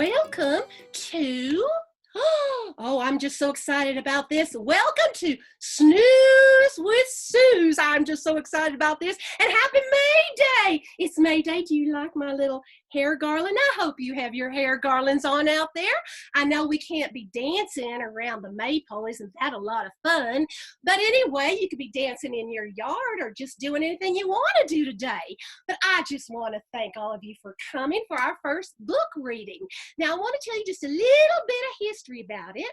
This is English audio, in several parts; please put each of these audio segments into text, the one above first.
welcome to, oh, I'm just so excited about this. Welcome to Snooze with Sooz. I'm just so excited about this. And happy May Day. It's May Day. Do you like my little hair garland? I hope you have your hair garlands on out there. I know we can't be dancing around the maypole. Isn't that a lot of fun? But anyway, you could be dancing in your yard or just doing anything you want to do today. But I just want to thank all of you for coming for our first book reading. Now, I want to tell you just a little bit of history about it.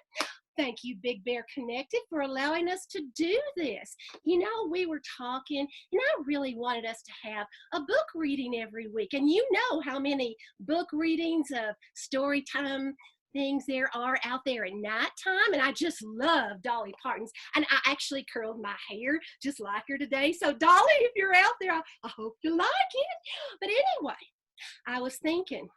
Thank you, Big Bear Connected, for allowing us to do this. You know, we were talking, and I really wanted us to have a book reading every week. And you know how many book readings of story time things there are out there at nighttime. And I just love Dolly Parton's. And I actually curled my hair just like her today. So, Dolly, if you're out there, I hope you like it. But anyway, I was thinking,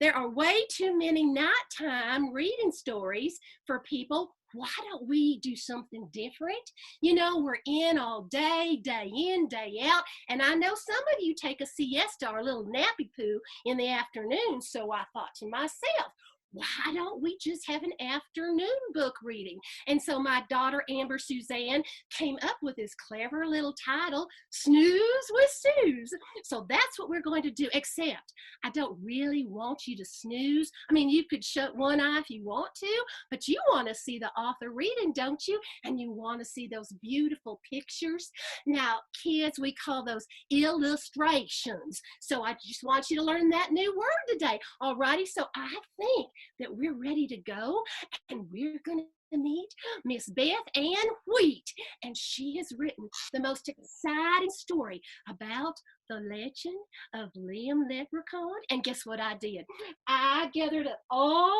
there are way too many nighttime reading stories for people. Why don't we do something different? You know, we're in all day, day in, day out. And I know some of you take a siesta or a little nappy poo in the afternoon. So I thought to myself, why don't we just have an afternoon book reading? And so my daughter, Amber Suzanne, came up with this clever little title, Snooze with Sooz. So that's what we're going to do, except I don't really want you to snooze. I mean, you could shut one eye if you want to, but you want to see the author reading, don't you? And you want to see those beautiful pictures. Now, kids, we call those illustrations. So I just want you to learn that new word today. All righty, so I think that we're ready to go, and we're going to meet Miss Beth Ann Wheat, and she has written the most exciting story about the legend of Liam Leprechaun. And guess what I did? I gathered up all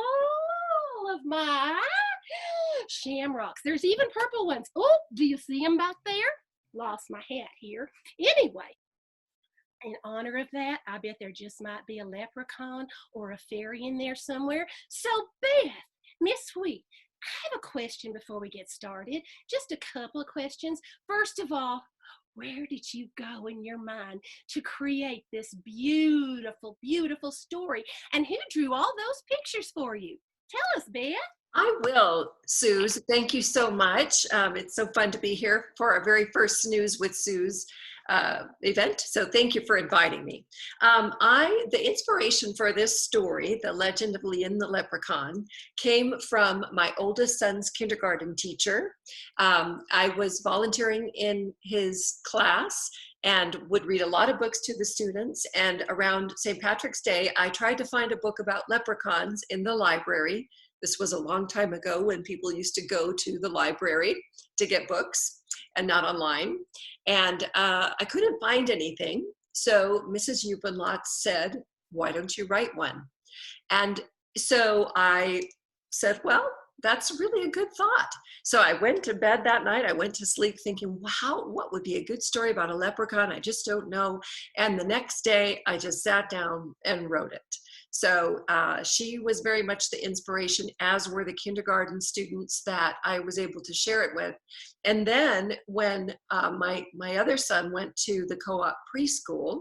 of my shamrocks. There's even purple ones. Oh, do you see them back there? Lost my hat here. Anyway, in honor of that, I bet there just might be a leprechaun or a fairy in there somewhere. So, Beth, Miss Wheat, I have a question before we get started. Just a couple of questions. First of all, where did you go in your mind to create this beautiful, beautiful story? And who drew all those pictures for you? Tell us, Beth. I will, Sooz. Thank you so much. It's so fun to be here for our very first Snooze with Sooz event. So thank you for inviting me. The inspiration for this story, The Legend of Liam the Leprechaun, came from my oldest son's kindergarten teacher. I was volunteering in his class and would read a lot of books to the students. And around St. Patrick's Day, I tried to find a book about leprechauns in the library. This was a long time ago when people used to go to the library to get books and not online. And I couldn't find anything. So Mrs. Eubenlot said, why don't you write one? And so I said, well, that's really a good thought. So I went to bed that night. I went to sleep thinking, wow, what would be a good story about a leprechaun? I just don't know. And the next day I just sat down and wrote it. So she was very much the inspiration, as were the kindergarten students that I was able to share it with. And then when my other son went to the co-op preschool,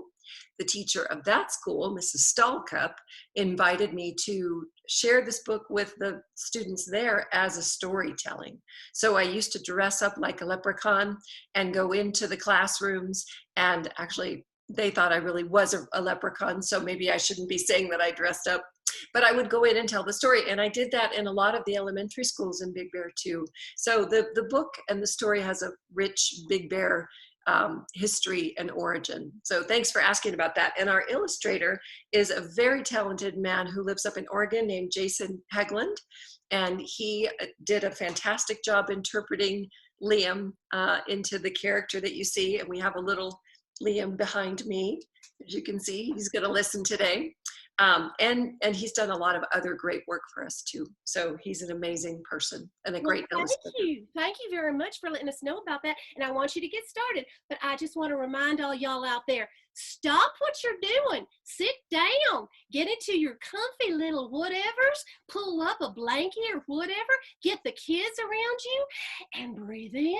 the teacher of that school, Mrs. Stallcup, invited me to share this book with the students there as a storytelling. So I used to dress up like a leprechaun and go into the classrooms, and actually they thought I really was a leprechaun, so maybe I shouldn't be saying that I dressed up, but I would go in and tell the story. And I did that in a lot of the elementary schools in Big Bear too. So the book and the story has a rich Big Bear history and origin. So thanks for asking about that. And our illustrator is a very talented man who lives up in Oregon named Jason Hegland. And he did a fantastic job interpreting Liam into the character that you see. And we have a little Liam behind me. As you can see, he's going to listen today. And he's done a lot of other great work for us too. So he's an amazing person and a great illustrator. Thank you very much for letting us know about that. And I want you to get started. But I just want to remind all y'all out there, stop what you're doing. Sit down. Get into your comfy little whatevers. Pull up a blanket or whatever. Get the kids around you and breathe in,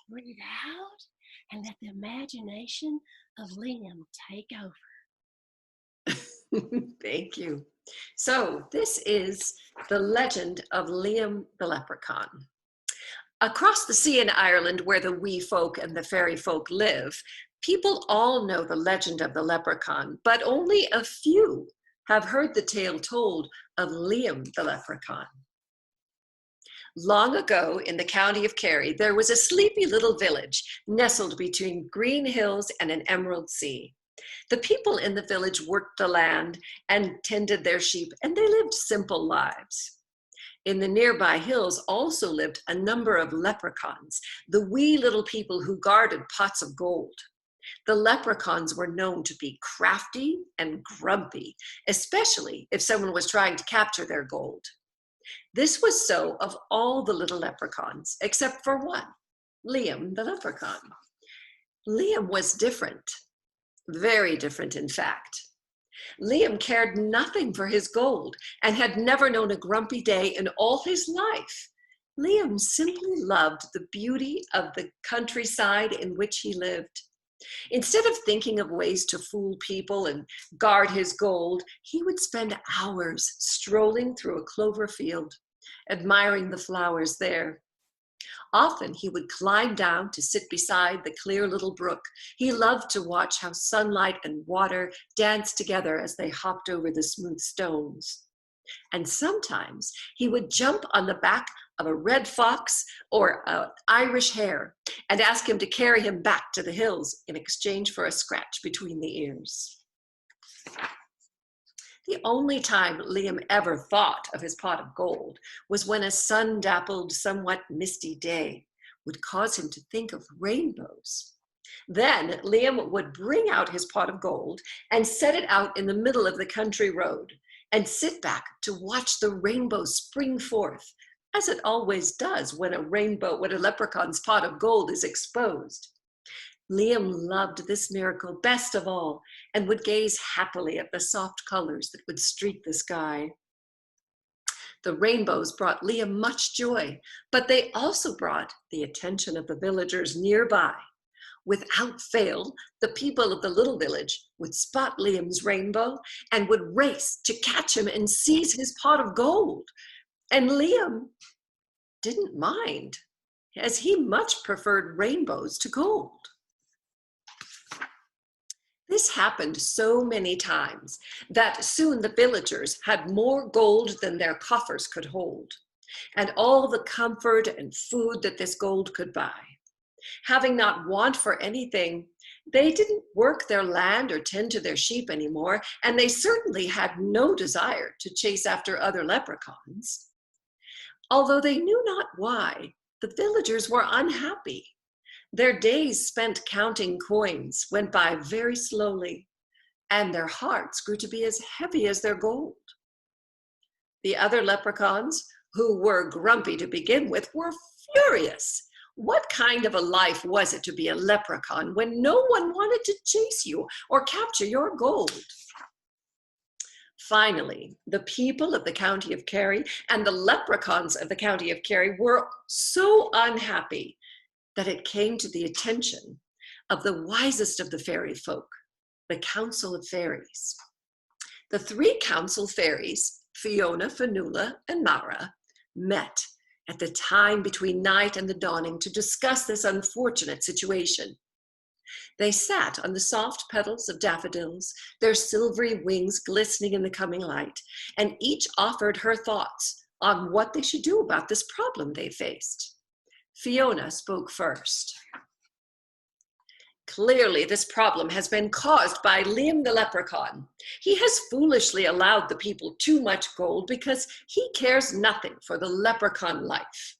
breathe out, and let the imagination of Liam take over. Thank you. So this is the legend of Liam the Leprechaun. Across the sea in Ireland, where the wee folk and the fairy folk live, people all know the legend of the leprechaun, but only a few have heard the tale told of Liam the Leprechaun. Long ago in the county of Kerry, there was a sleepy little village nestled between green hills and an emerald sea. The people in the village worked the land and tended their sheep, and they lived simple lives. In the nearby hills also lived a number of leprechauns, the wee little people who guarded pots of gold. The leprechauns were known to be crafty and grumpy, especially if someone was trying to capture their gold. This was so of all the little leprechauns, except for one, Liam the leprechaun. Liam was different, very different in fact. Liam cared nothing for his gold and had never known a grumpy day in all his life. Liam simply loved the beauty of the countryside in which he lived. Instead of thinking of ways to fool people and guard his gold, he would spend hours strolling through a clover field, admiring the flowers there. Often he would climb down to sit beside the clear little brook. He loved to watch how sunlight and water danced together as they hopped over the smooth stones. And sometimes he would jump on the back of a red fox or an Irish hare and ask him to carry him back to the hills in exchange for a scratch between the ears. The only time Liam ever thought of his pot of gold was when a sun-dappled, somewhat misty day would cause him to think of rainbows. Then Liam would bring out his pot of gold and set it out in the middle of the country road and sit back to watch the rainbow spring forth, as it always does when a leprechaun's pot of gold is exposed. Liam loved this miracle best of all and would gaze happily at the soft colors that would streak the sky. The rainbows brought Liam much joy, but they also brought the attention of the villagers nearby. Without fail, the people of the little village would spot Liam's rainbow and would race to catch him and seize his pot of gold. And Liam didn't mind, as he much preferred rainbows to gold. This happened so many times that soon the villagers had more gold than their coffers could hold, and all the comfort and food that this gold could buy. Having not want for anything, they didn't work their land or tend to their sheep anymore, and they certainly had no desire to chase after other leprechauns. Although they knew not why, the villagers were unhappy. Their days spent counting coins went by very slowly, and their hearts grew to be as heavy as their gold. The other leprechauns, who were grumpy to begin with, were furious. What kind of a life was it to be a leprechaun when no one wanted to chase you or capture your gold? Finally, the people of the county of Kerry and the leprechauns of the county of Kerry were so unhappy that it came to the attention of the wisest of the fairy folk, the Council of Fairies. The three council fairies, Fiona, Fionnuala, and Mara, met at the time between night and the dawning to discuss this unfortunate situation. They sat on the soft petals of daffodils, their silvery wings glistening in the coming light, and each offered her thoughts on what they should do about this problem they faced. Fiona spoke first. Clearly, this problem has been caused by Liam the leprechaun. He has foolishly allowed the people too much gold because he cares nothing for the leprechaun life.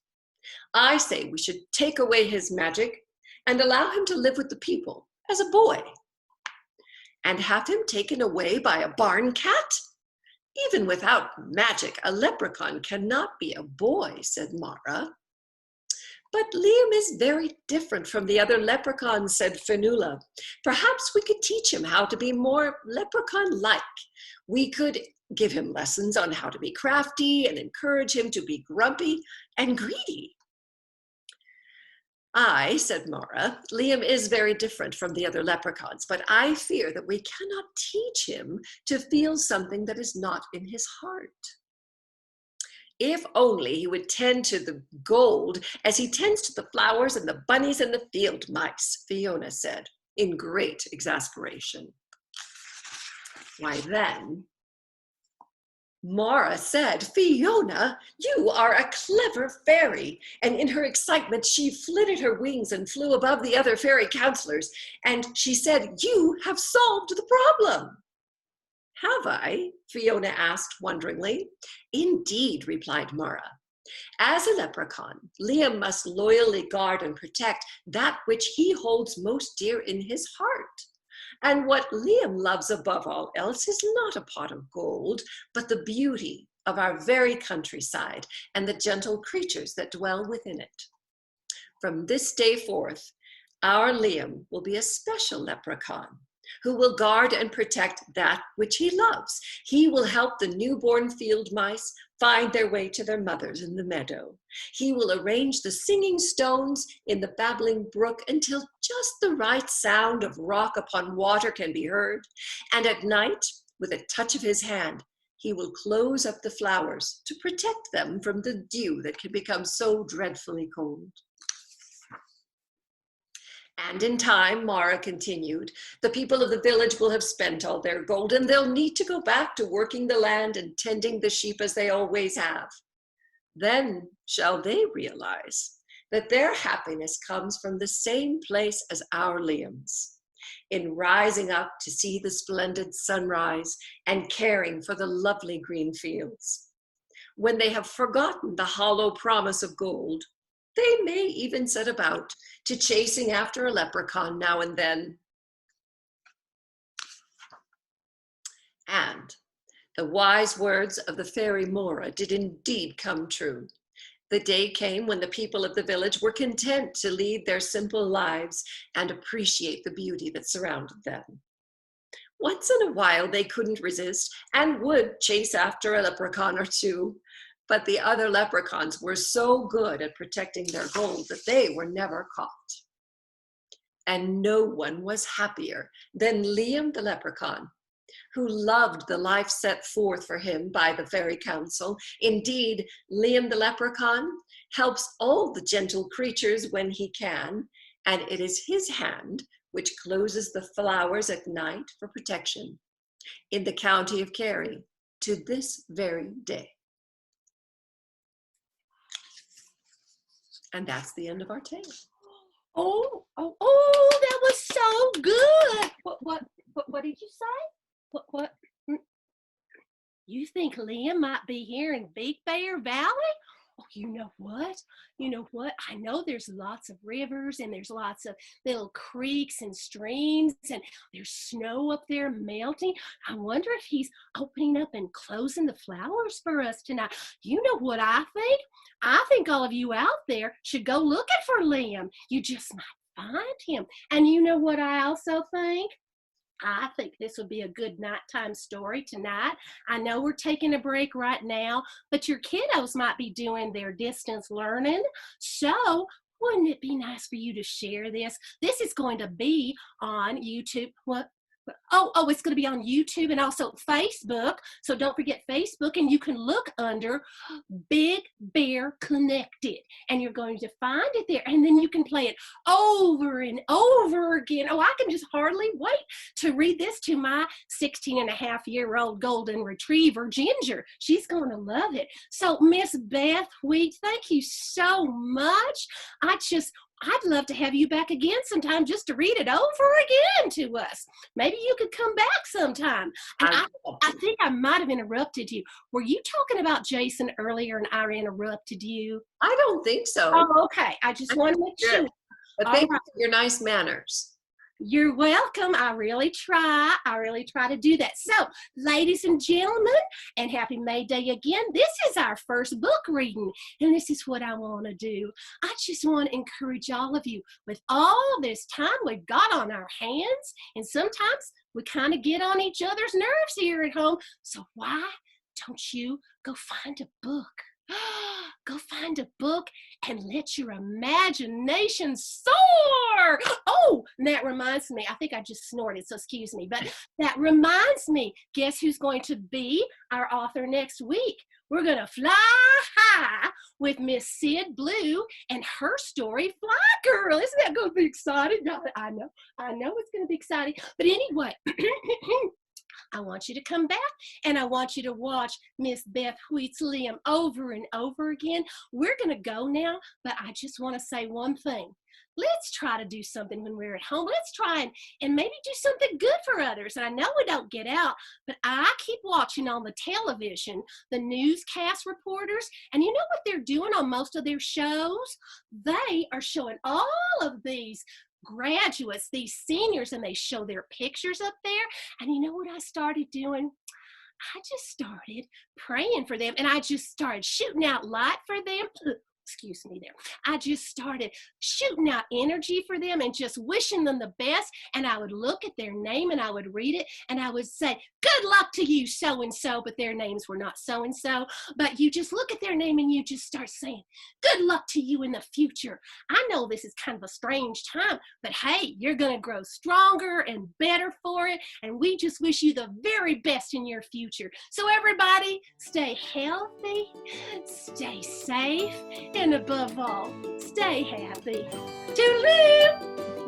I say we should take away his magic and allow him to live with the people as a boy. And have him taken away by a barn cat? Even without magic, a leprechaun cannot be a boy, said Mara. But Liam is very different from the other leprechauns, said Fionnuala. Perhaps we could teach him how to be more leprechaun-like. We could give him lessons on how to be crafty and encourage him to be grumpy and greedy. I, said Mara, Liam is very different from the other leprechauns, but I fear that we cannot teach him to feel something that is not in his heart. If only he would tend to the gold as he tends to the flowers and the bunnies and the field mice, Fiona said, in great exasperation. Why then, Mara said, Fiona, you are a clever fairy. And in her excitement, she flitted her wings and flew above the other fairy counselors. And she said, you have solved the problem. Have I? Fiona asked wonderingly. Indeed, replied Mara. As a leprechaun, Liam must loyally guard and protect that which he holds most dear in his heart. And what Liam loves above all else is not a pot of gold, but the beauty of our very countryside and the gentle creatures that dwell within it. From this day forth, our Liam will be a special leprechaun who will guard and protect that which he loves. He will help the newborn field mice find their way to their mothers in the meadow. He will arrange the singing stones in the babbling brook until just the right sound of rock upon water can be heard. And at night, with a touch of his hand, he will close up the flowers to protect them from the dew that can become so dreadfully cold. And in time, Mara continued, the people of the village will have spent all their gold and they'll need to go back to working the land and tending the sheep as they always have. Then shall they realize that their happiness comes from the same place as our Liam's, in rising up to see the splendid sunrise and caring for the lovely green fields. When they have forgotten the hollow promise of gold, they may even set about to chasing after a leprechaun now and then. And the wise words of the fairy Mora did indeed come true. The day came when the people of the village were content to lead their simple lives and appreciate the beauty that surrounded them. Once in a while, they couldn't resist and would chase after a leprechaun or two. But the other leprechauns were so good at protecting their gold that they were never caught. And no one was happier than Liam the leprechaun, who loved the life set forth for him by the fairy council. Indeed, Liam the leprechaun helps all the gentle creatures when he can, and it is his hand which closes the flowers at night for protection in the county of Kerry to this very day. And that's the end of our tale. Oh, that was so good. What did you say? What? You think Liam might be here in Big Bear Valley? Oh, you know what? I know there's lots of rivers and there's lots of little creeks and streams and there's snow up there melting. I wonder if he's opening up and closing the flowers for us tonight. You know what I think? I think all of you out there should go looking for Liam. You just might find him. And you know what I also think? I think this would be a good nighttime story tonight. I know we're taking a break right now, but your kiddos might be doing their distance learning. So wouldn't it be nice for you to share this? This is going to be on YouTube. What? Oh, it's going to be on YouTube and also Facebook. So don't forget Facebook, and you can look under Big Bear Connected, and you're going to find it there. And then you can play it over and over again. Oh, I can just hardly wait to read this to my 16-and-a-half-year-old golden retriever, Ginger. She's going to love it. So Miss Beth Wheat, thank you so much. I'd love to have you back again sometime just to read it over again to us. Maybe you could come back sometime. And I think I might have interrupted you. Were you talking about Jason earlier and I interrupted you? I don't think so. Oh, okay. I just want to make sure. But thank you for your nice manners. You're welcome. I really try to do that. So, ladies and gentlemen, and happy May Day again. This is our first book reading, and this is what I want to do. I just want to encourage all of you with all this time we've got on our hands, and sometimes we kind of get on each other's nerves here at home. So why don't you go find a book? Go find a book and let your imagination soar. Oh, and that reminds me, I think I just snorted, so excuse me, but that reminds me, guess who's going to be our author next week? We're going to fly high with Miss Sid Blue and her story, Fly Girl. Isn't that going to be exciting? I know it's going to be exciting. But anyway, I want you to come back and I want you to watch Miss Beth Liam over and over again. We're going to go now, but I just want to say one thing. Let's try to do something when we're at home. Let's try and maybe do something good for others. And I know we don't get out, but I keep watching on the television, the newscast reporters, and you know what they're doing on most of their shows? They are showing all of these graduates, these seniors, and they show their pictures up there. And you know what I started doing? I just started praying for them, and I just started shooting out light for them. Excuse me there. I just started shooting out energy for them and just wishing them the best. And I would look at their name and I would read it and I would say, good luck to you, so-and-so, but their names were not so-and-so. But you just look at their name and you just start saying, good luck to you in the future. I know this is kind of a strange time, but hey, you're going to grow stronger and better for it. And we just wish you the very best in your future. So everybody, stay healthy, stay safe, and above all, stay happy. Toodaloo!